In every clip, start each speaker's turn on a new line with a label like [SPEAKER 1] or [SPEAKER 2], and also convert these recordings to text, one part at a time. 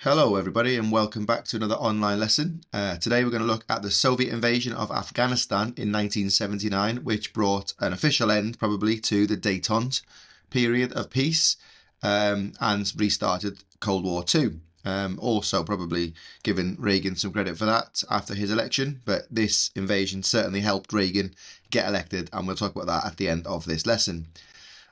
[SPEAKER 1] Hello everybody and welcome back to another online lesson. Today we're going to look at the Soviet invasion of Afghanistan in 1979, which brought an official end probably to the Detente period of peace and restarted Cold War II. Also probably giving Reagan some credit for that after his election, but this invasion certainly helped Reagan get elected, and we'll talk about that at the end of this lesson.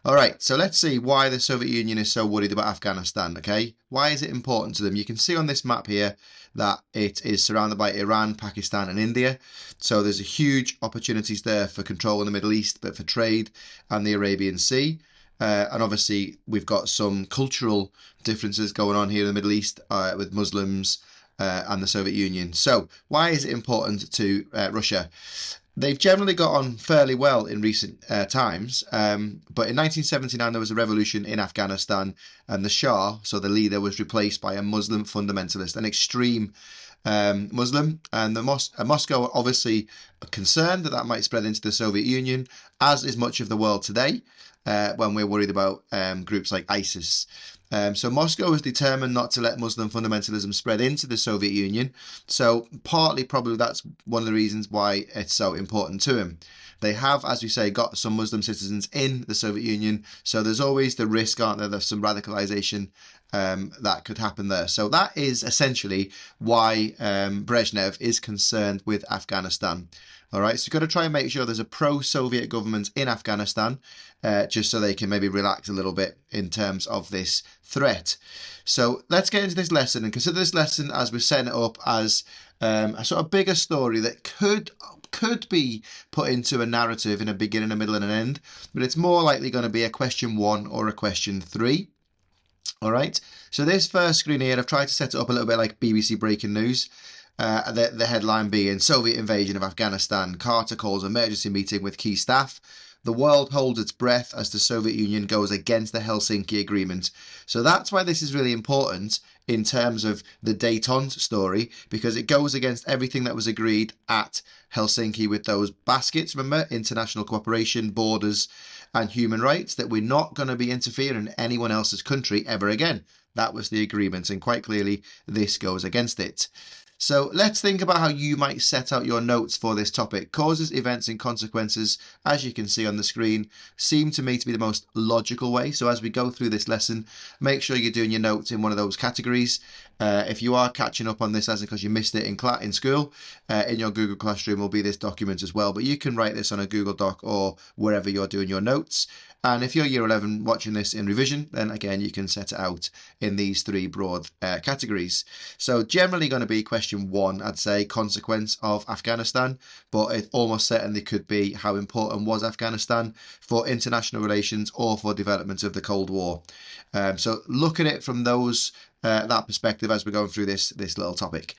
[SPEAKER 1] All right, so let's see why the Soviet Union is so worried about Afghanistan, okay? Why is it important to them? You can see on this map here that it is surrounded by Iran, Pakistan and India. So there's a huge opportunities there for control in the Middle East, but for trade and the Arabian Sea. And obviously we've got some cultural differences going on here in the Middle East with Muslims and the Soviet Union. So why is it important to Russia? They've generally got on fairly well in recent times, but in 1979 there was a revolution in Afghanistan, and the Shah, so the leader, was replaced by a Muslim fundamentalist, an extreme Muslim, and Moscow obviously concerned that that might spread into the Soviet Union, as is much of the world today, when we're worried about groups like ISIS. So Moscow was determined not to let Muslim fundamentalism spread into the Soviet Union. So partly probably that's one of the reasons why it's so important to him. They have, as we say, got some Muslim citizens in the Soviet Union. So there's always the risk, aren't there, there's some radicalization that could happen there. So that is essentially why Brezhnev is concerned with Afghanistan. All right, so you've got to try and make sure there's a pro-Soviet government in Afghanistan, just so they can maybe relax a little bit in terms of this threat. So let's get into this lesson and consider this lesson as we're setting it up as a sort of bigger story that could be put into a narrative in a beginning, a middle and an end, but it's more likely going to be a question 1 or a question 3. All right, so this first screen here, I've tried to set it up a little bit like BBC Breaking News. The headline being Soviet invasion of Afghanistan. Carter calls emergency meeting with key staff. The world holds its breath as the Soviet Union goes against the Helsinki Agreement. So that's why this is really important in terms of the Detente story, because it goes against everything that was agreed at Helsinki with those baskets, remember, international cooperation, borders and human rights, that we're not going to be interfering in anyone else's country ever again. That was the agreement, and quite clearly this goes against it. So let's think about how you might set out your notes for this topic. Causes, events and consequences, as you can see on the screen, seem to me to be the most logical way. So as we go through this lesson, make sure you're doing your notes in one of those categories. If you are catching up on this as because you missed it in school, in your Google Classroom will be this document as well. But you can write this on a Google Doc or wherever you're doing your notes. And if you're year 11 watching this in revision, then again, you can set it out in these 3 broad categories. So generally going to be question 1, I'd say, consequence of Afghanistan, but it almost certainly could be how important was Afghanistan for international relations or for development of the Cold War. So look at it from that perspective as we're going through this little topic.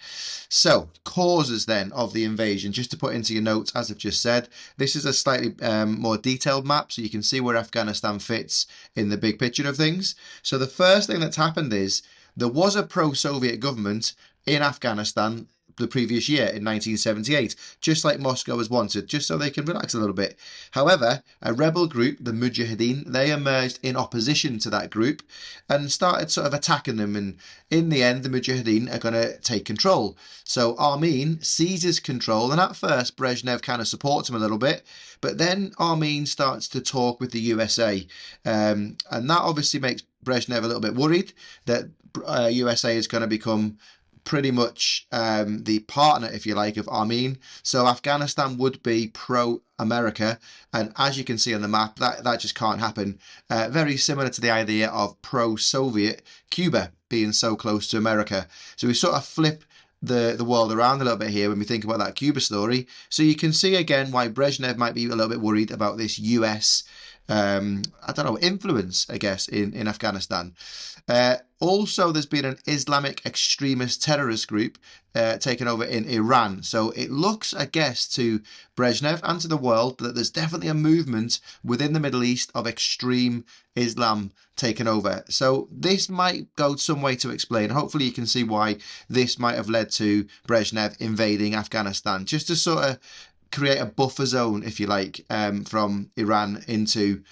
[SPEAKER 1] So causes then of the invasion, just to put into your notes, as I've just said, this is a slightly more detailed map, so you can see where Afghanistan fits in the big picture of things. So the first thing that's happened is there was a pro-Soviet government in Afghanistan the previous year in 1978, just like Moscow has wanted, just so they can relax a little bit. However, a rebel group, the Mujahideen, they emerged in opposition to that group and started sort of attacking them, and in the end the Mujahideen are going to take control. So Armin seizes control, and at first Brezhnev kind of supports him a little bit, but then Armin starts to talk with the USA, and that obviously makes Brezhnev a little bit worried that USA is going to become pretty much the partner, if you like, of Armin. So Afghanistan would be pro-America, and as you can see on the map, that just can't happen. Very similar to the idea of pro-Soviet Cuba being so close to America. So we sort of flip the world around a little bit here when we think about that Cuba story. So you can see again why Brezhnev might be a little bit worried about this US influence, I guess, in Afghanistan. Also, there's been an Islamic extremist terrorist group taken over in Iran. So it looks, I guess, to Brezhnev and to the world that there's definitely a movement within the Middle East of extreme Islam taken over. So this might go some way to explain. Hopefully you can see why this might have led to Brezhnev invading Afghanistan, just to sort of create a buffer zone, if you like, from Iran into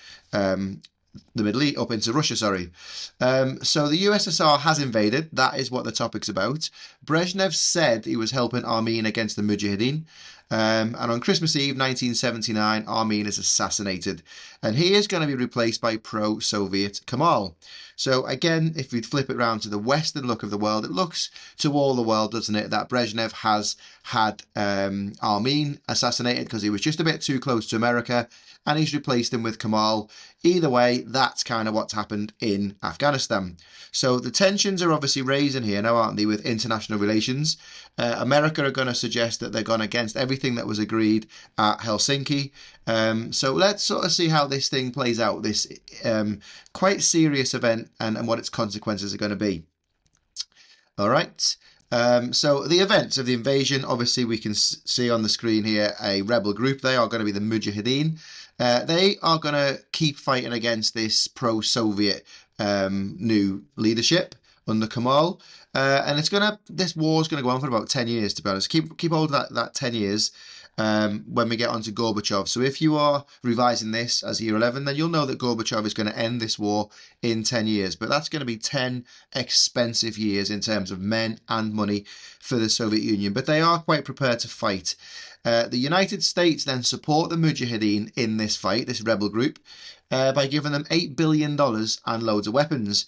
[SPEAKER 1] the Middle East, up into Russia, sorry. So the USSR has invaded. That is what the topic's about. Brezhnev said he was helping Armenia against the Mujahideen. And on Christmas Eve 1979, Armenia is assassinated. And he is going to be replaced by pro-Soviet Kemal. So again, if we flip it around to the Western look of the world, it looks to all the world, doesn't it, that Brezhnev has had Armin assassinated because he was just a bit too close to America, and he's replaced him with Kemal. Either way, that's kind of what's happened in Afghanistan. So the tensions are obviously raising here now, aren't they, with international relations? America are going to suggest that they're gone against everything that was agreed at Helsinki. So let's sort of see how this thing plays out, this quite serious event, and what its consequences are going to be. All right. So the events of the invasion, obviously we can see on the screen here a rebel group. They are going to be the Mujahideen. They are going to keep fighting against this pro-Soviet new leadership under Kemal. And this war is going to go on for about 10 years, to be honest. Keep hold of that 10 years when we get on to Gorbachev. So if you are revising this as year 11, then you'll know that Gorbachev is going to end this war in 10 years. But that's going to be 10 expensive years in terms of men and money for the Soviet Union. But they are quite prepared to fight. The United States then support the Mujahideen in this fight, this rebel group, by giving them $8 billion and loads of weapons.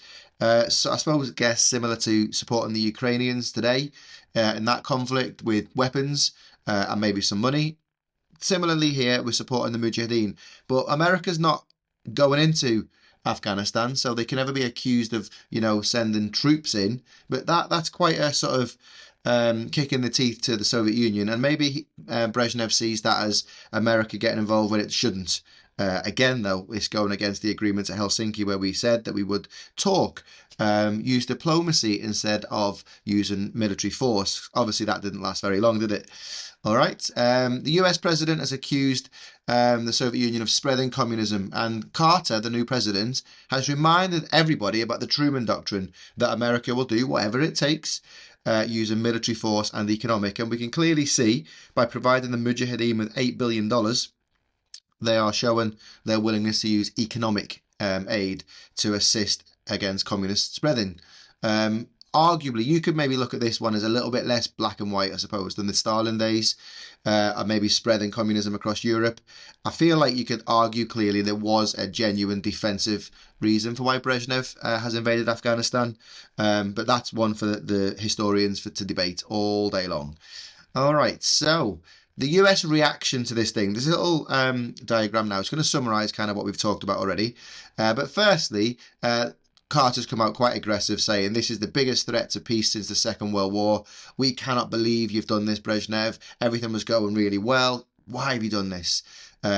[SPEAKER 1] So I guess similar to supporting the Ukrainians today in that conflict with weapons and maybe some money. Similarly here, we're supporting the Mujahideen. But America's not going into Afghanistan, so they can never be accused of, sending troops in. But that's quite a sort of kick in the teeth to the Soviet Union. And maybe Brezhnev sees that as America getting involved when it shouldn't. Again, though, it's going against the agreement at Helsinki where we said that we would talk, use diplomacy instead of using military force. Obviously, that didn't last very long, did it? All right. The US president has accused the Soviet Union of spreading communism, and Carter, the new president, has reminded everybody about the Truman Doctrine, that America will do whatever it takes using military force and economic. And we can clearly see by providing the Mujahideen with $8 billion, they are showing their willingness to use economic aid to assist against communist spreading. Arguably, you could maybe look at this one as a little bit less black and white, I suppose, than the Stalin days, and maybe spreading communism across Europe. I feel like you could argue clearly there was a genuine defensive reason for why Brezhnev has invaded Afghanistan, but that's one for the historians to debate all day long. All right, so the US reaction to this thing. There's a little diagram now. It's going to summarize kind of what we've talked about already. But firstly, Carter's come out quite aggressive, saying this is the biggest threat to peace since the Second World War. We cannot believe you've done this, Brezhnev. Everything was going really well. Why have you done this?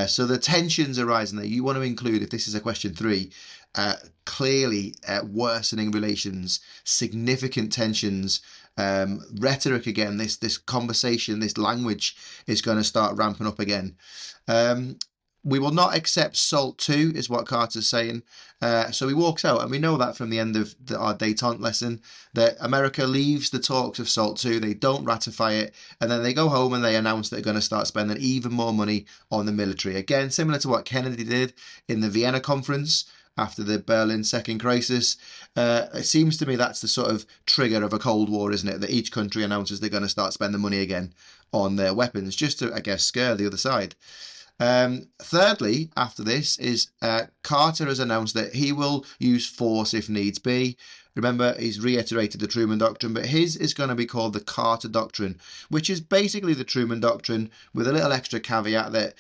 [SPEAKER 1] So the tensions are rising there. You want to include, if this is a question 3, clearly worsening relations, significant tensions, rhetoric again. This conversation, this language is going to start ramping up again. We will not accept SALT II, is what Carter's saying. So he walks out, and we know that from the end of our Detente lesson, that America leaves the talks of SALT II, they don't ratify it, and then they go home and they announce they're going to start spending even more money on the military. Again, similar to what Kennedy did in the Vienna conference after the Berlin Second Crisis. It seems to me that's the sort of trigger of a Cold War, isn't it? That each country announces they're going to start spending money again on their weapons, just to, I guess, scare the other side. Thirdly, after this, is Carter has announced that he will use force if needs be. Remember, he's reiterated the Truman Doctrine, but his is going to be called the Carter Doctrine, which is basically the Truman Doctrine with a little extra caveat that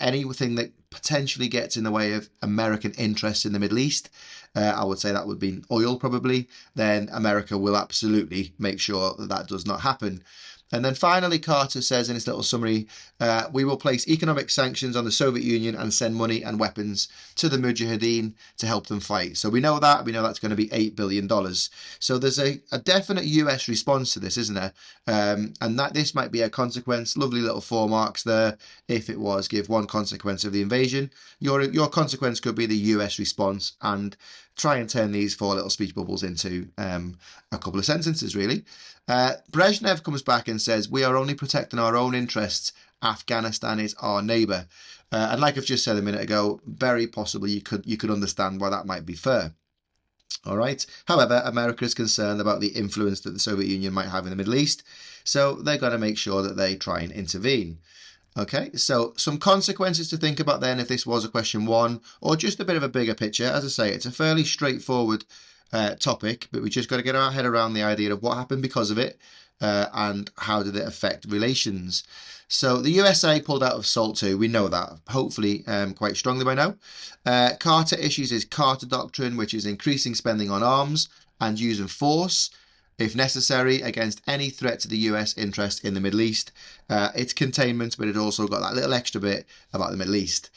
[SPEAKER 1] anything that potentially gets in the way of American interests in the Middle East, I would say that would be oil probably, then America will absolutely make sure that that does not happen. And then finally, Carter says in his little summary, we will place economic sanctions on the Soviet Union and send money and weapons to the Mujahideen to help them fight. So we know that. We know that's going to be $8 billion. So there's a definite US response to this, isn't there? And that this might be a consequence. Lovely little 4 marks there. If it was, give one consequence of the invasion. Your consequence could be the US response, and try and turn these 4 little speech bubbles into a couple of sentences, really. Brezhnev comes back and says, we are only protecting our own interests. Afghanistan is our neighbour. And like I've just said a minute ago, very possibly you could understand why that might be fair. All right. However, America is concerned about the influence that the Soviet Union might have in the Middle East, so they're going to make sure that they try and intervene. Okay, so some consequences to think about then if this was a question one, or just a bit of a bigger picture. As I say, it's a fairly straightforward topic, but we just got to get our head around the idea of what happened because of it and how did it affect relations. So the USA pulled out of SALT II, we know that, hopefully quite strongly by now. Carter issues his Carter Doctrine, which is increasing spending on arms and using force, if necessary, against any threat to the US interest in the Middle East. It's containment, but it also got that little extra bit about the Middle East.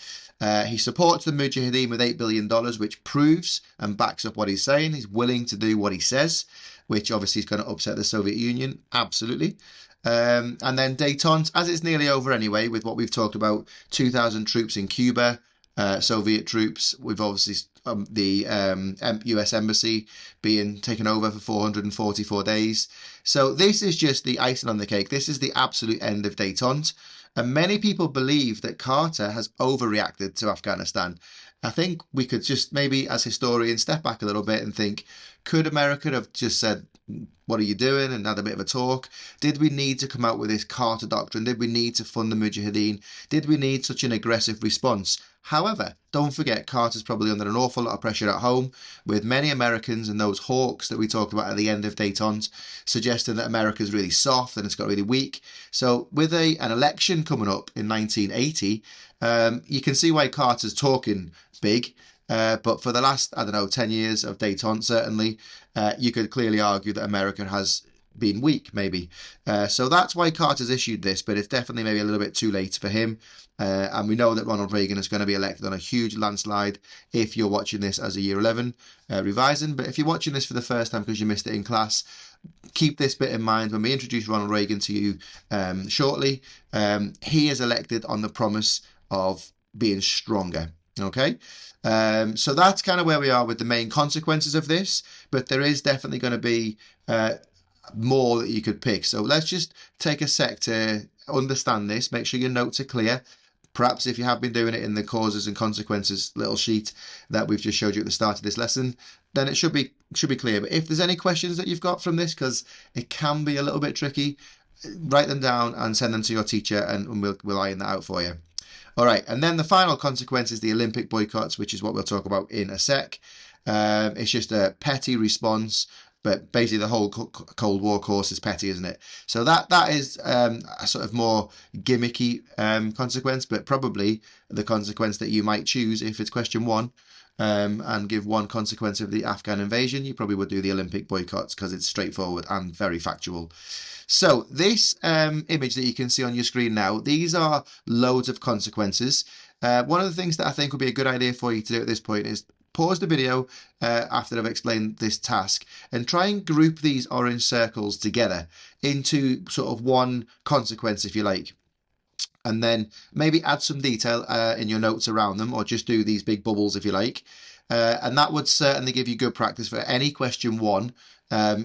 [SPEAKER 1] He supports the Mujahideen with $8 billion, which proves and backs up what he's saying. He's willing to do what he says, which obviously is going to upset the Soviet Union, absolutely. And then Detente, as it's nearly over anyway, with what we've talked about, 2,000 troops in Cuba, Soviet troops. We've obviously the US embassy being taken over for 444 days. So this is just the icing on the cake. This is the absolute end of Detente. And many people believe that Carter has overreacted to Afghanistan. I think we could just maybe, as historians, step back a little bit and think, could America have just said, what are you doing? And had a bit of a talk. Did we need to come out with this Carter Doctrine? Did we need to fund the Mujahideen? Did we need such an aggressive response? However, don't forget, Carter's probably under an awful lot of pressure at home, with many Americans and those hawks that we talked about at the end of Detente suggesting that America's really soft and it's got really weak. So with an election coming up in 1980, you can see why Carter's talking big. But for the last, 10 years of Detente, certainly, you could clearly argue that America has been weak, maybe. So that's why Carter's issued this, but it's definitely maybe a little bit too late for him. And we know that Ronald Reagan is going to be elected on a huge landslide if you're watching this as a Year 11 revising. But if you're watching this for the first time because you missed it in class, keep this bit in mind when we introduce Ronald Reagan to you shortly. He is elected on the promise of being stronger. Okay, so that's kind of where we are with the main consequences of this, but there is definitely going to be more that you could pick. So let's just take a sec to understand this. Make sure your notes are clear. Perhaps if you have been doing it in the causes and consequences little sheet that we've just showed you at the start of this lesson, then it should be clear. But if there's any questions that you've got from this, because it can be a little bit tricky, write them down and send them to your teacher, and we'll iron that out for you. All right, and then the final consequence is the Olympic boycotts, which is what we'll talk about in a sec. It's just a petty response, but basically the whole Cold War course is petty, isn't it? So that is a sort of more gimmicky consequence, but probably the consequence that you might choose if it's question one, and give one consequence of the Afghan invasion. You probably would do the Olympic boycotts because it's straightforward and very factual. So this image that you can see on your screen now, these are loads of consequences. One of the things that I think would be a good idea for you to do at this point is pause the video after I've explained this task and try and group these orange circles together into sort of one consequence, if you like. And then maybe add some detail in your notes around them, or just do these big bubbles if you like. And that would certainly give you good practice for any question one,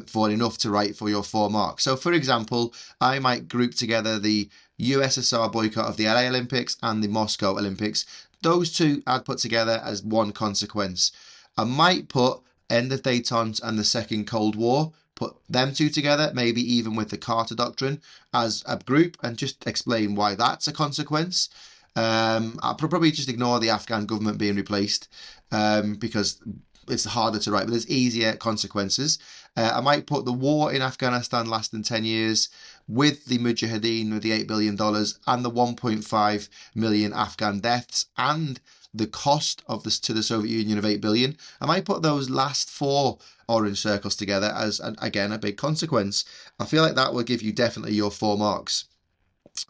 [SPEAKER 1] for enough to write for your 4 marks. So for example, I might group together the USSR boycott of the LA Olympics and the Moscow Olympics. Those two I'd put together as one consequence. I might put end of Detente and the Second Cold War, put them two together, maybe even with the Carter Doctrine as a group, and just explain why that's a consequence. I'll probably just ignore the Afghan government being replaced because it's harder to write, but there's easier consequences. I might put the war in Afghanistan lasting 10 years with the Mujahideen with the $8 billion and the 1.5 million Afghan deaths and the cost of this to the Soviet Union of 8 billion. I might put those last 4 orange circles together as, again, a big consequence. I feel like that will give you definitely your 4 marks.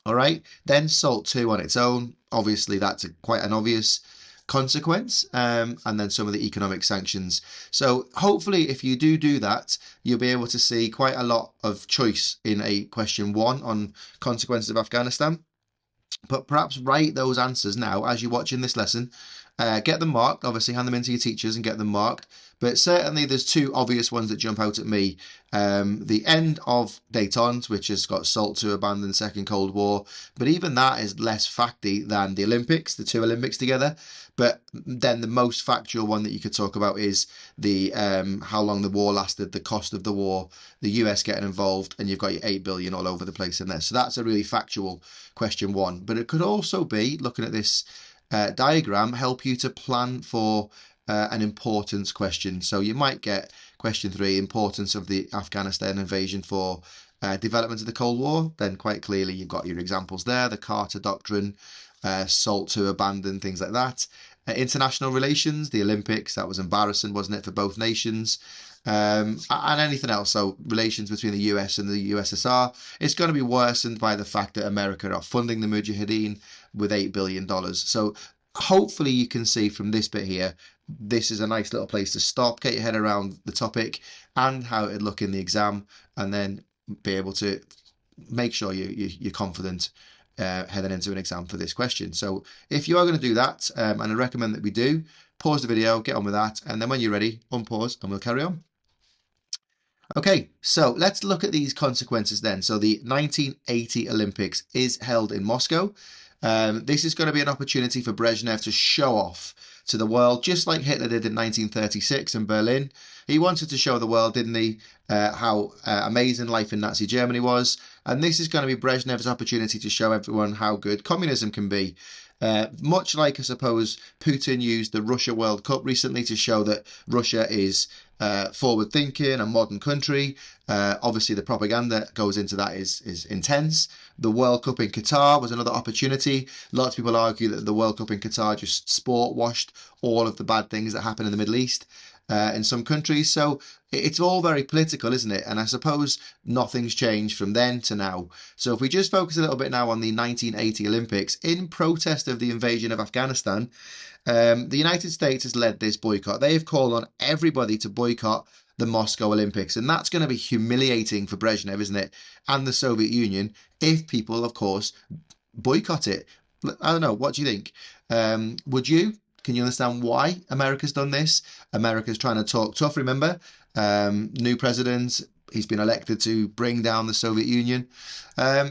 [SPEAKER 1] All right, then SALT II on its own. Obviously, that's quite an obvious consequence, and then some of the economic sanctions. So hopefully if you do that, you'll be able to see quite a lot of choice in a question 1 on consequences of Afghanistan. But perhaps write those answers now as you're watching this lesson. Get them marked, obviously hand them into your teachers and get them marked, But certainly there's two obvious ones that jump out at me. The end of Detente, which has got SALT to abandon the Second Cold War, but even that is less facty than the Olympics, the two Olympics together. But then the most factual one that you could talk about is the how long the war lasted, the cost of the war, the US getting involved, and you've got your 8 billion all over the place in there. So that's a really factual question one. But it could also be, looking at this diagram, help you to plan for an importance question. So you might get question 3, importance of the Afghanistan invasion for development of the Cold War. Then quite clearly you've got your examples there, the Carter Doctrine, SALT to abandon, things like that. International relations, the Olympics, that was embarrassing, wasn't it, for both nations? And anything else. So relations between the US and the USSR, it's going to be worsened by the fact that America are funding the Mujahideen with $8 billion. So hopefully you can see from this bit here, this is a nice little place to stop, get your head around the topic and how it'd look in the exam, and then be able to make sure you're confident heading into an exam for this question. So if you are going to do that, and I recommend that we do, pause the video, get on with that, and then when you're ready, unpause and we'll carry on. Okay, so let's look at these consequences then. So the 1980 Olympics is held in Moscow. This is going to be an opportunity for Brezhnev to show off to the world, just like Hitler did in 1936 in Berlin. He wanted to show the world, didn't he, how amazing life in Nazi Germany was. And this is going to be Brezhnev's opportunity to show everyone how good communism can be. Much like, I suppose, Putin used the Russia World Cup recently to show that Russia is forward-thinking, a modern country. Obviously, the propaganda that goes into that is intense. The World Cup in Qatar was another opportunity. Lots of people argue that the World Cup in Qatar just sport-washed all of the bad things that happen in the Middle East in some countries. So it's all very political, isn't it? And I suppose nothing's changed from then to now. So if we just focus a little bit now on the 1980 Olympics, in protest of the invasion of Afghanistan, the United States has led this boycott. They have called on everybody to boycott the Moscow Olympics. And that's going to be humiliating for Brezhnev, isn't it? And the Soviet Union, if people, of course, boycott it. I don't know. What do you think? Would you? Can you understand why America's done this? America's trying to talk tough, remember? New president, he's been elected to bring down the Soviet Union.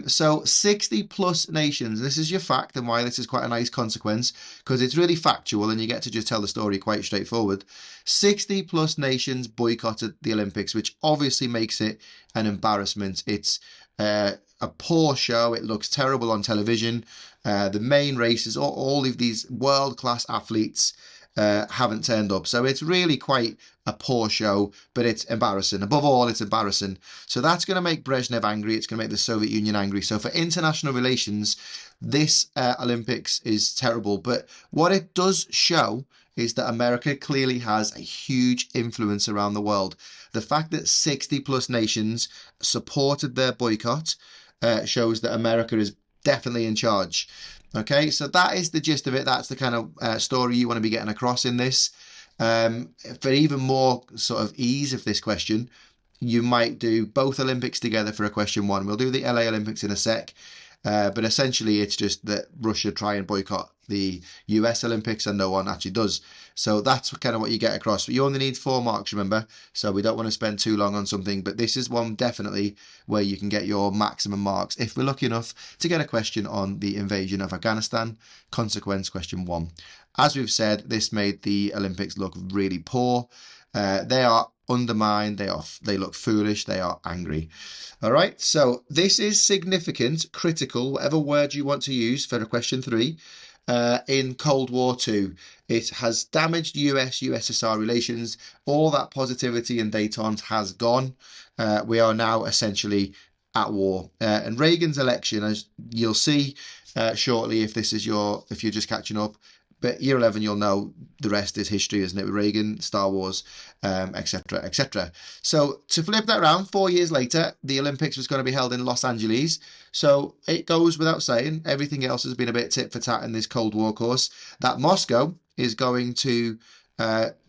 [SPEAKER 1] So 60 plus nations, this is your fact and why this is quite a nice consequence, because it's really factual and you get to just tell the story quite straightforward. 60 plus nations boycotted the Olympics, which obviously makes it an embarrassment. It's a poor show. It looks terrible on television. The main races, all of these world-class athletes haven't turned up. So it's really quite a poor show, but it's embarrassing. Above all, it's embarrassing. So that's going to make Brezhnev angry. It's going to make the Soviet Union angry. So for international relations, this Olympics is terrible. But what it does show is that America clearly has a huge influence around the world. The fact that 60 plus nations supported their boycott shows that America is definitely in charge. Okay, so that is the gist of it. That's the kind of story you want to be getting across in this. For even more sort of ease of this question, you might do both Olympics together for a question one. We'll do the LA Olympics in a sec. But essentially, it's just that Russia try and boycott the US Olympics and no one actually does. So that's kind of what you get across. But you only need 4 marks, remember? So we don't want to spend too long on something. But this is one definitely where you can get your maximum marks if we're lucky enough to get a question on the invasion of Afghanistan. Consequence question 1. As we've said, this made the Olympics look really poor. They are undermined, they look foolish, they are angry. All right, so this is significant, critical, whatever word you want to use for question 3. In Cold War II, it has damaged US-USSR relations. All that positivity and détente has gone. We are now essentially at war. And Reagan's election, as you'll see shortly, if you're just catching up, but year 11, you'll know the rest is history, isn't it? With Reagan, Star Wars, etc., etc. So to flip that around, 4 years later, the Olympics was going to be held in Los Angeles. So it goes without saying, everything else has been a bit tit for tat in this Cold War course, that Moscow is going to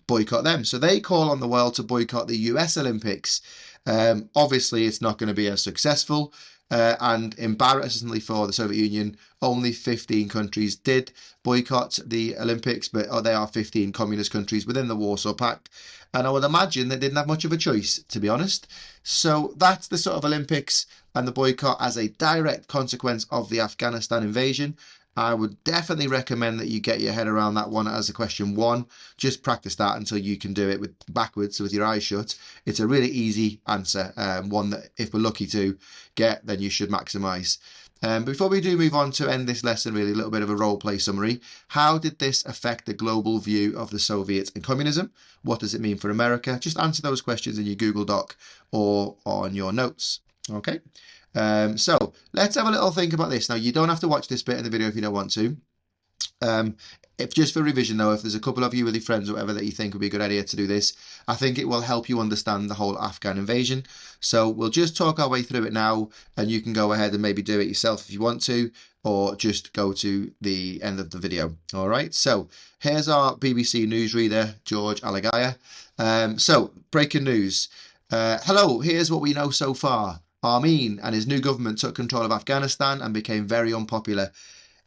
[SPEAKER 1] boycott them. So they call on the world to boycott the US Olympics. Obviously, it's not going to be as successful. and embarrassingly for the Soviet Union, only 15 countries did boycott the Olympics, but they are 15 communist countries within the Warsaw Pact. And I would imagine they didn't have much of a choice, to be honest. So that's the sort of Olympics and the boycott as a direct consequence of the Afghanistan invasion. I would definitely recommend that you get your head around that one as a question one. Just practice that until you can do it with backwards with your eyes shut. It's a really easy answer, one that if we're lucky to get, then you should maximise. Before we do move on to end this lesson, really a little bit of a role play summary. How did this affect the global view of the Soviets and communism? What does it mean for America? Just answer those questions in your Google Doc or on your notes. Okay. So let's have a little think about this. Now, you don't have to watch this bit in the video if you don't want to. If just for revision though, if there's a couple of you with your friends or whatever that you think would be a good idea to do this, I think it will help you understand the whole Afghan invasion. So we'll just talk our way through it now, and you can go ahead and maybe do it yourself if you want to, or just go to the end of the video. All right, so here's our BBC newsreader, George Alagaya. So breaking news. Hello, here's what we know so far. Armin and his new government took control of Afghanistan and became very unpopular.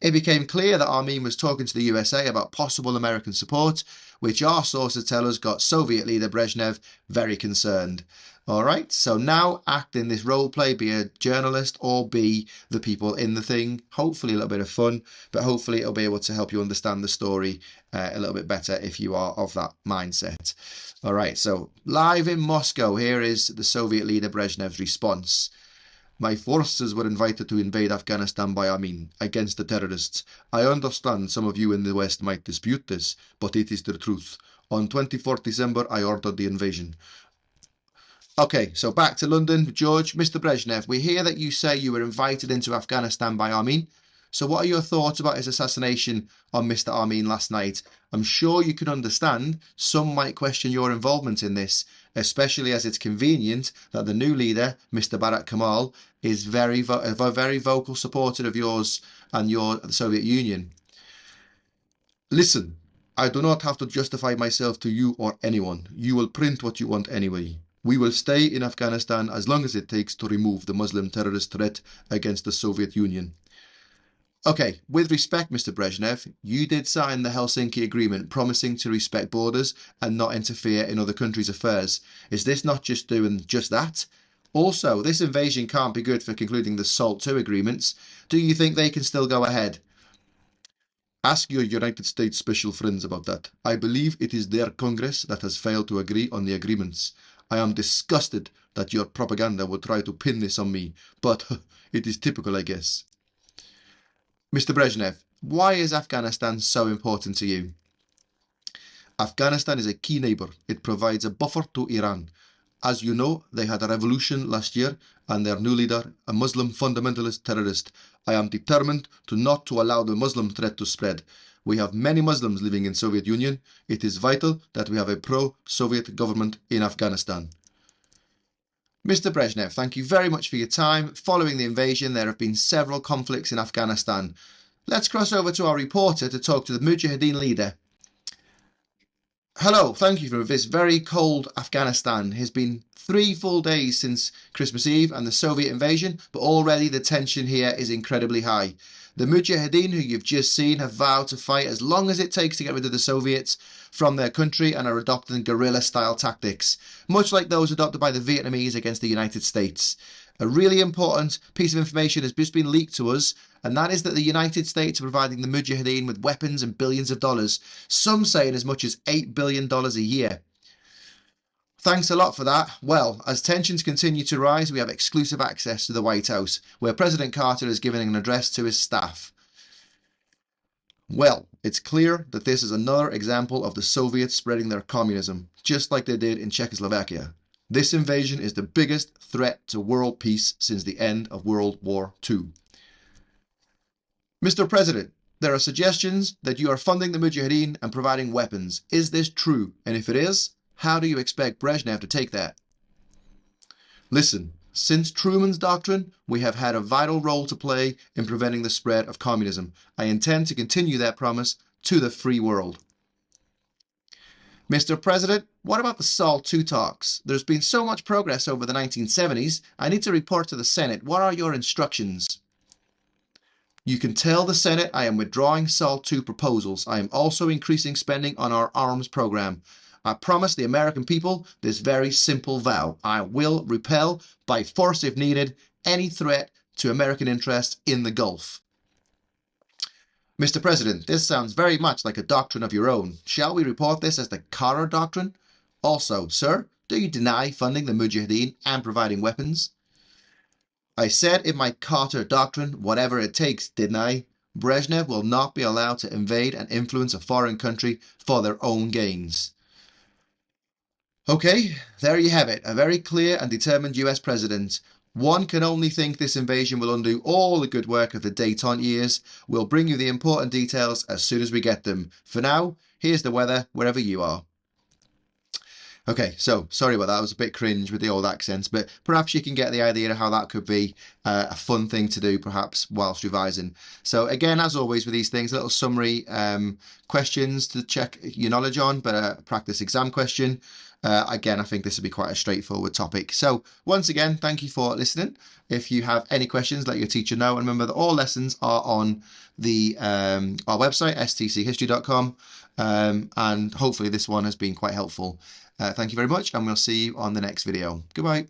[SPEAKER 1] It became clear that Armin was talking to the USA about possible American support, which our sources tell us got Soviet leader Brezhnev very concerned. All right, so now act in this role play, be a journalist or be the people in the thing. Hopefully a little bit of fun, but hopefully it'll be able to help you understand the story a little bit better if you are of that mindset. All right, so live in Moscow, here is the Soviet leader Brezhnev's response. My forces were invited to invade Afghanistan by Armin against the terrorists. I understand some of you in the West might dispute this, but it is the truth. On 24th December, I ordered the invasion. Okay, so back to London. George, Mr. Brezhnev, we hear that you say you were invited into Afghanistan by Armin. So what are your thoughts about his assassination on Mr. Armin last night? I'm sure you can understand some might question your involvement in this, especially as it's convenient that the new leader, Mr. Barak Kemal, is a very vocal supporter of yours and the Soviet Union. Listen, I do not have to justify myself to you or anyone. You will print what you want anyway. We will stay in Afghanistan as long as it takes to remove the Muslim terrorist threat against the Soviet Union. Okay, with respect, Mr. Brezhnev, you did sign the Helsinki Agreement promising to respect borders and not interfere in other countries' affairs. Is this not just doing just that? Also, this invasion can't be good for concluding the SALT II agreements. Do you think they can still go ahead? Ask your United States special friends about that. I believe it is their Congress that has failed to agree on the agreements. I am disgusted that your propaganda would try to pin this on me, but it is typical, I guess. Mr. Brezhnev, why is Afghanistan so important to you? Afghanistan is a key neighbour. It provides a buffer to Iran. As you know, they had a revolution last year and their new leader, a Muslim fundamentalist terrorist. I am determined not to allow the Muslim threat to spread. We have many Muslims living in Soviet Union. It is vital that we have a pro-Soviet government in Afghanistan. Mr. Brezhnev, thank you very much for your time. Following the invasion, there have been several conflicts in Afghanistan. Let's cross over to our reporter to talk to the Mujahideen leader. Hello, thank you for this very cold Afghanistan. It has been 3 full days since Christmas Eve and the Soviet invasion, but already the tension here is incredibly high. The Mujahideen, who you've just seen, have vowed to fight as long as it takes to get rid of the Soviets from their country and are adopting guerrilla-style tactics, much like those adopted by the Vietnamese against the United States. A really important piece of information has just been leaked to us, and that is that the United States are providing the Mujahideen with weapons and billions of dollars, some saying as much as $8 billion a year. Thanks a lot for that. Well, as tensions continue to rise, we have exclusive access to the White House, where President Carter is giving an address to his staff. Well, it's clear that this is another example of the Soviets spreading their communism, just like they did in Czechoslovakia. This invasion is the biggest threat to world peace since the end of World War II. Mr. President, there are suggestions that you are funding the Mujahideen and providing weapons. Is this true? And if it is, how do you expect Brezhnev to take that? Listen, since Truman's doctrine, we have had a vital role to play in preventing the spread of communism. I intend to continue that promise to the free world. Mr. President, what about the SALT II talks? There's been so much progress over the 1970s. I need to report to the Senate. What are your instructions? You can tell the Senate I am withdrawing SALT II proposals. I am also increasing spending on our arms program. I promise the American people this very simple vow. I will repel, by force if needed, any threat to American interests in the Gulf. Mr. President, this sounds very much like a doctrine of your own. Shall we report this as the Carter Doctrine? Also, sir, do you deny funding the Mujahideen and providing weapons? I said in my Carter Doctrine, whatever it takes, didn't I? Brezhnev will not be allowed to invade and influence a foreign country for their own gains. Okay, there you have it, a very clear and determined US president. One can only think this invasion will undo all the good work of the Detente years. We'll bring you the important details as soon as we get them. For now, here's the weather wherever you are. Okay, so sorry about that. I was a bit cringe with the old accents, but perhaps you can get the idea of how that could be a fun thing to do, perhaps, whilst revising. So again, as always with these things, a little summary questions to check your knowledge on, but a practice exam question. Again, I think this will be quite a straightforward topic. So once again, thank you for listening. If you have any questions, let your teacher know. And remember that all lessons are on the our website, stchistory.com. And hopefully this one has been quite helpful. Thank you very much, and we'll see you on the next video. Goodbye.